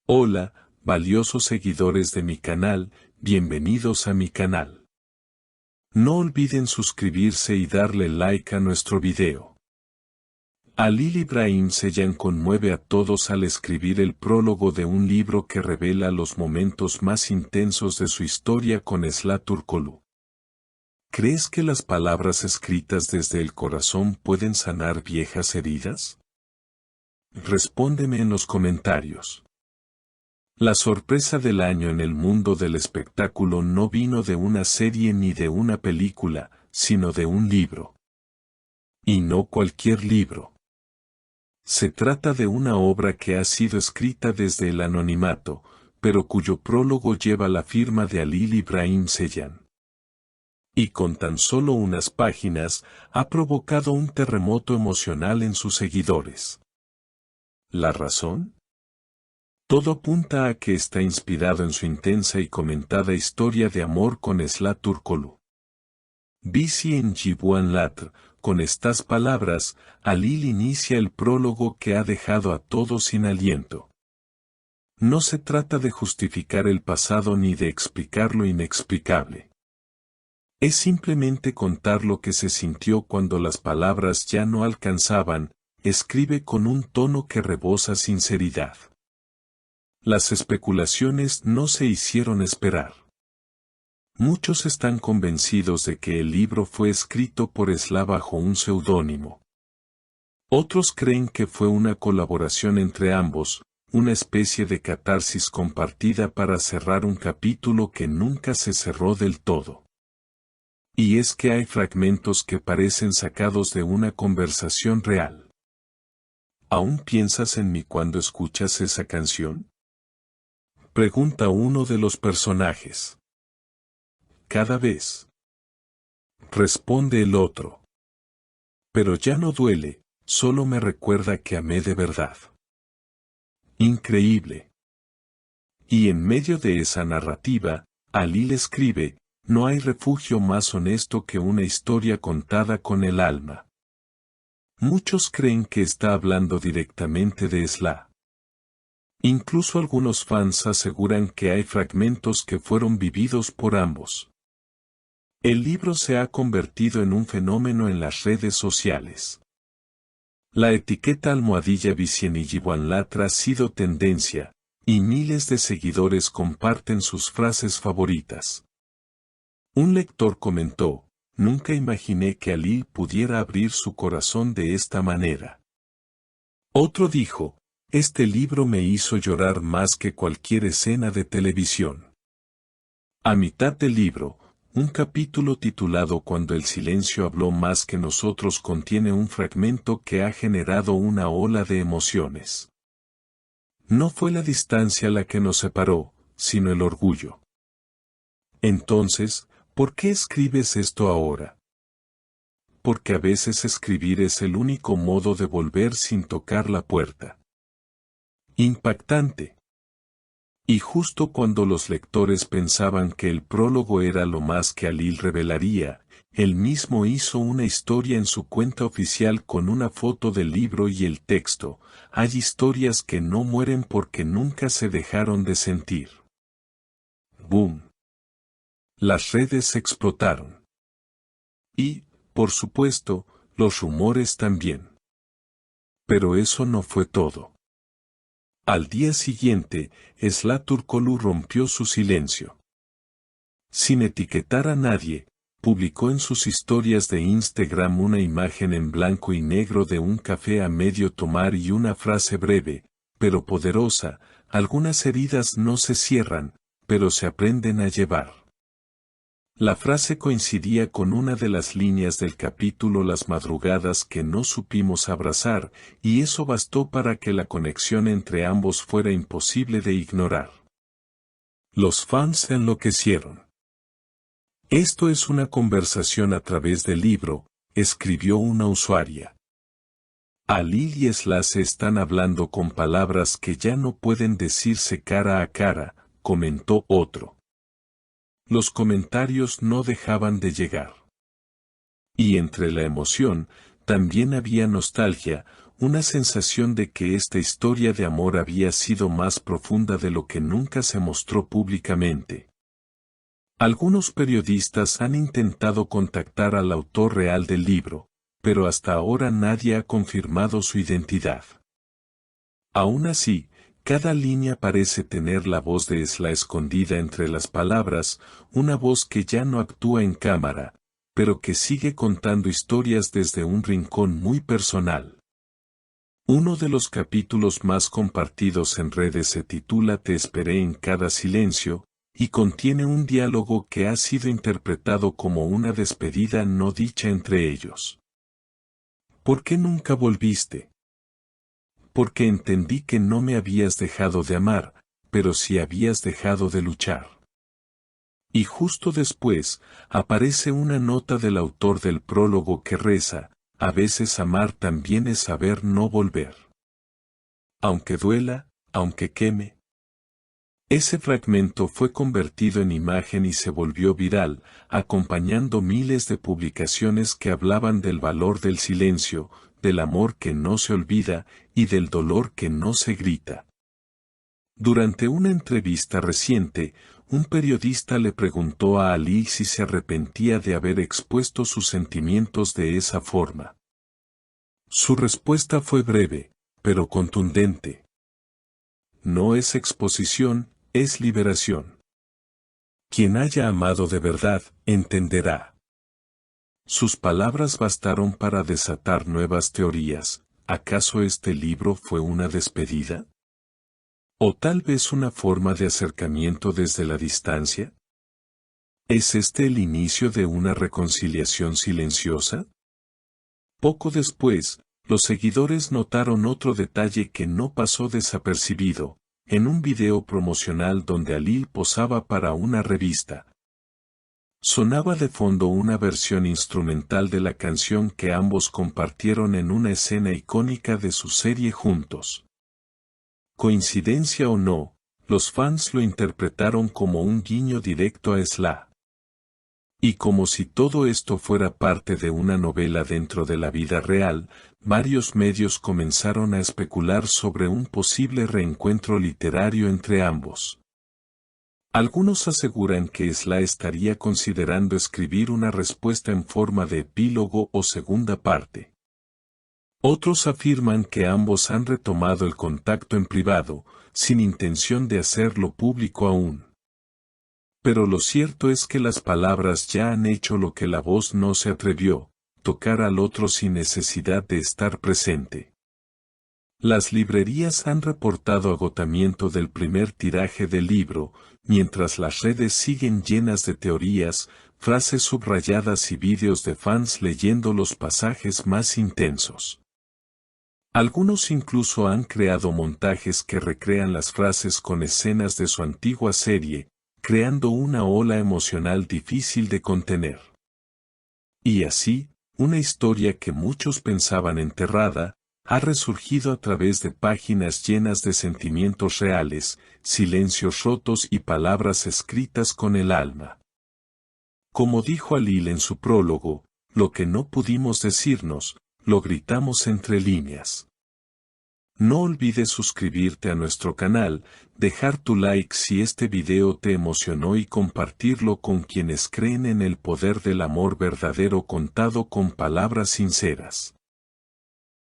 Hola, valiosos seguidores de mi canal, bienvenidos a mi canal. No olviden suscribirse y darle like a nuestro video. Halil İbrahim Ceylan conmueve a todos al escribir el prólogo de un libro que revela los momentos más intensos de su historia con Esla Turkoglu. ¿Crees que las palabras escritas desde el corazón pueden sanar viejas heridas? Respóndeme en los comentarios. La sorpresa del año en el mundo del espectáculo no vino de una serie ni de una película, sino de un libro. Y no cualquier libro. Se trata de una obra que ha sido escrita desde el anonimato, pero cuyo prólogo lleva la firma de Halil İbrahim Ceylan. Y con tan solo unas páginas, ha provocado un terremoto emocional en sus seguidores. ¿La razón? Todo apunta a que está inspirado en su intensa y comentada historia de amor con Esla Turkoglu. Bizi en Jibuan Latr, con estas palabras, Halil inicia el prólogo que ha dejado a todos sin aliento. No se trata de justificar el pasado ni de explicar lo inexplicable. Es simplemente contar lo que se sintió cuando las palabras ya no alcanzaban, escribe con un tono que rebosa sinceridad. Las especulaciones no se hicieron esperar. Muchos están convencidos de que el libro fue escrito por Esla bajo un seudónimo. Otros creen que fue una colaboración entre ambos, una especie de catarsis compartida para cerrar un capítulo que nunca se cerró del todo. Y es que hay fragmentos que parecen sacados de una conversación real. ¿Aún piensas en mí cuando escuchas esa canción? Pregunta uno de los personajes. Cada vez. Responde el otro. Pero ya no duele, solo me recuerda que amé de verdad. Increíble. Y en medio de esa narrativa, Halil escribe, no hay refugio más honesto que una historia contada con el alma. Muchos creen que está hablando directamente de Esla. Incluso algunos fans aseguran que hay fragmentos que fueron vividos por ambos. El libro se ha convertido en un fenómeno en las redes sociales. La etiqueta _ Bizi Jibuan Latr ha sido tendencia, y miles de seguidores comparten sus frases favoritas. Un lector comentó, nunca imaginé que Halil pudiera abrir su corazón de esta manera. Otro dijo, este libro me hizo llorar más que cualquier escena de televisión. A mitad del libro, un capítulo titulado Cuando el silencio habló más que nosotros contiene un fragmento que ha generado una ola de emociones. No fue la distancia la que nos separó, sino el orgullo. Entonces, ¿por qué escribes esto ahora? Porque a veces escribir es el único modo de volver sin tocar la puerta. Impactante. Y justo cuando los lectores pensaban que el prólogo era lo más que Halil revelaría, él mismo hizo una historia en su cuenta oficial con una foto del libro y el texto, hay historias que no mueren porque nunca se dejaron de sentir. ¡Boom! Las redes explotaron. Y, por supuesto, los rumores también. Pero eso no fue todo. Al día siguiente, Esla Turkoglu rompió su silencio. Sin etiquetar a nadie, publicó en sus historias de Instagram una imagen en blanco y negro de un café a medio tomar y una frase breve, pero poderosa, algunas heridas no se cierran, pero se aprenden a llevar. La frase coincidía con una de las líneas del capítulo Las madrugadas que no supimos abrazar, y eso bastó para que la conexión entre ambos fuera imposible de ignorar. Los fans enloquecieron. Esto es una conversación a través del libro, escribió una usuaria. Halil y Esla se están hablando con palabras que ya no pueden decirse cara a cara, comentó otro. Los comentarios no dejaban de llegar. Y entre la emoción, también había nostalgia, una sensación de que esta historia de amor había sido más profunda de lo que nunca se mostró públicamente. Algunos periodistas han intentado contactar al autor real del libro, pero hasta ahora nadie ha confirmado su identidad. Aún así, cada línea parece tener la voz de Esla escondida entre las palabras, una voz que ya no actúa en cámara, pero que sigue contando historias desde un rincón muy personal. Uno de los capítulos más compartidos en redes se titula Te esperé en cada silencio, y contiene un diálogo que ha sido interpretado como una despedida no dicha entre ellos. ¿Por qué nunca volviste? Porque entendí que no me habías dejado de amar, pero sí habías dejado de luchar. Y justo después, aparece una nota del autor del prólogo que reza, a veces amar también es saber no volver. Aunque duela, aunque queme. Ese fragmento fue convertido en imagen y se volvió viral, acompañando miles de publicaciones que hablaban del valor del silencio, del amor que no se olvida y del dolor que no se grita. Durante una entrevista reciente, un periodista le preguntó a Ali si se arrepentía de haber expuesto sus sentimientos de esa forma. Su respuesta fue breve, pero contundente. No es exposición, es liberación. Quien haya amado de verdad, entenderá. Sus palabras bastaron para desatar nuevas teorías. ¿Acaso este libro fue una despedida? ¿O tal vez una forma de acercamiento desde la distancia? ¿Es este el inicio de una reconciliación silenciosa? Poco después, los seguidores notaron otro detalle que no pasó desapercibido, en un video promocional donde Ali posaba para una revista. Sonaba de fondo una versión instrumental de la canción que ambos compartieron en una escena icónica de su serie juntos. Coincidencia o no, los fans lo interpretaron como un guiño directo a Esla. Y como si todo esto fuera parte de una novela dentro de la vida real, varios medios comenzaron a especular sobre un posible reencuentro literario entre ambos. Algunos aseguran que Esla estaría considerando escribir una respuesta en forma de epílogo o segunda parte. Otros afirman que ambos han retomado el contacto en privado, sin intención de hacerlo público aún. Pero lo cierto es que las palabras ya han hecho lo que la voz no se atrevió, tocar al otro sin necesidad de estar presente. Las librerías han reportado agotamiento del primer tiraje del libro, mientras las redes siguen llenas de teorías, frases subrayadas y vídeos de fans leyendo los pasajes más intensos. Algunos incluso han creado montajes que recrean las frases con escenas de su antigua serie, creando una ola emocional difícil de contener. Y así, una historia que muchos pensaban enterrada, ha resurgido a través de páginas llenas de sentimientos reales, silencios rotos y palabras escritas con el alma. Como dijo Alil en su prólogo, lo que no pudimos decirnos, lo gritamos entre líneas. No olvides suscribirte a nuestro canal, dejar tu like si este video te emocionó y compartirlo con quienes creen en el poder del amor verdadero contado con palabras sinceras.